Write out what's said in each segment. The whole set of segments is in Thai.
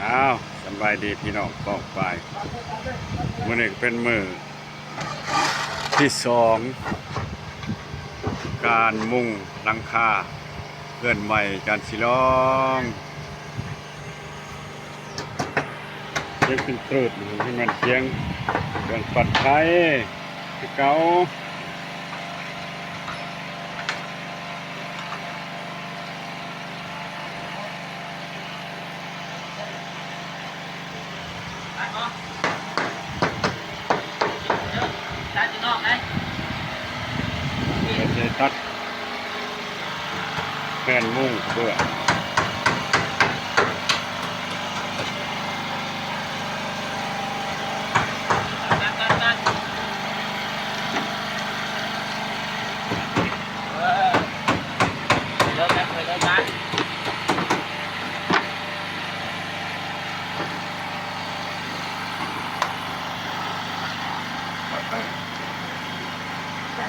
อ้าวสบายดีพี่น้องป้องไปมื้อนี้เป็นมื้อที่สองการมุงหลังคาเพื่อนใหม่การสิลองเสียงขึ้นตรึดให้มันเสียงเครื่องปัดไฟที่เก่าจะตัดแผ่นมุงเพื่อ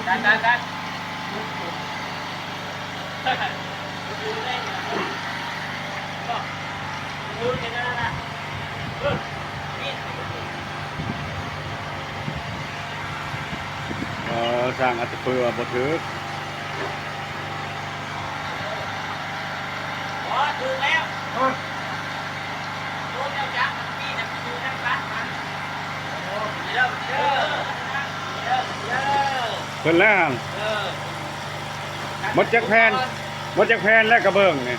ดันสร้างอัตเปือบ่ถือดูแล้วดูแล้วจักพี่นะดูนั่งรัดมันเริ่มเพิ่นแล้วหมดจักแผ่นและกระเบื้องนี่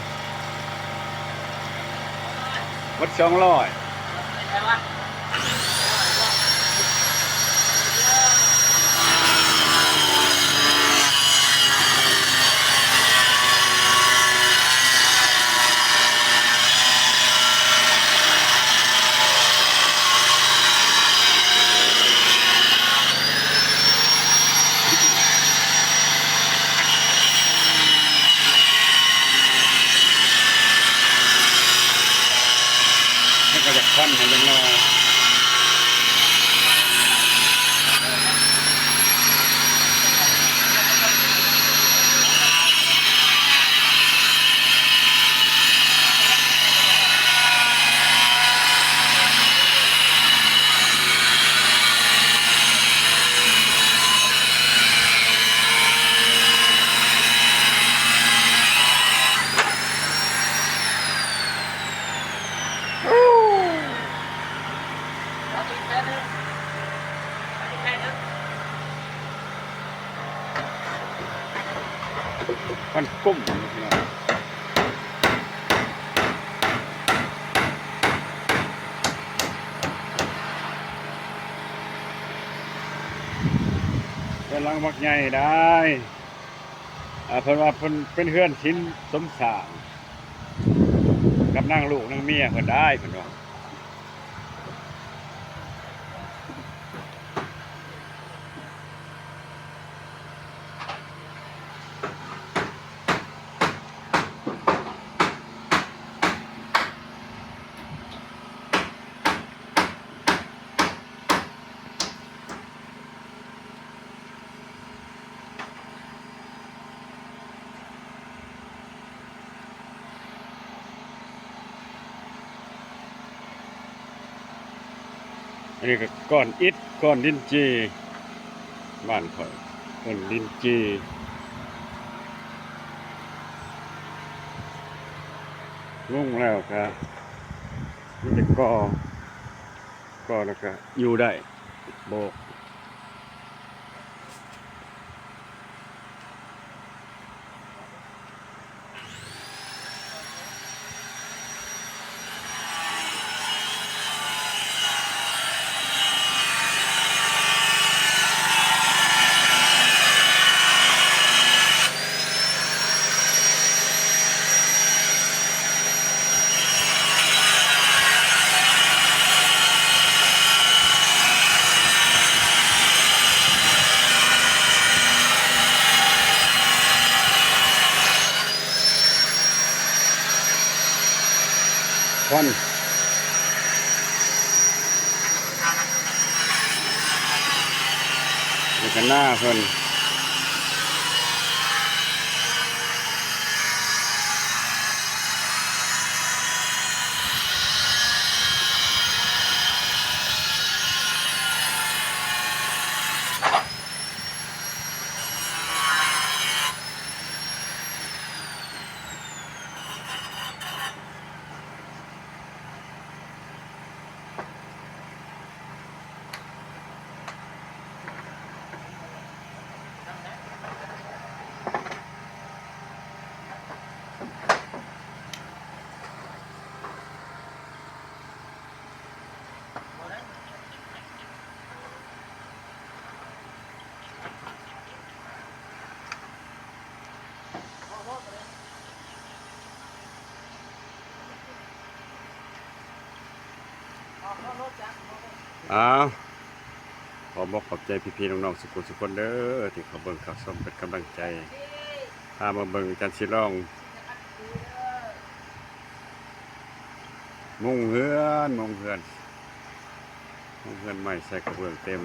หมด200ก็จะควันให้จังน้อยมันกุ้มเป็นลังมักใหญ่ได้เพิ่นว่าเพิ่นเป็นเฮือนชิ้นสมสารกับนางลูกนางเมียเพิ่นได้เพิ่นว่าอันนี้ก็ก้อนอิฐก้อนดินจีบ้านเขาก้อนดินจีลงแล้วครับมันจะก่อแล้วก็อยู่ได้โบกควันอยู่กันหน้าเพิ่น อ้าวขอบอกขอบใจพี่ๆน้องๆสุขคนเด้อที่เขาเบิ่งเขาชมเป็นกำลังใจพามาเบิ่งจันสิร้องมุงเฮือนใหม่ใส่กระเบื้องเต็ม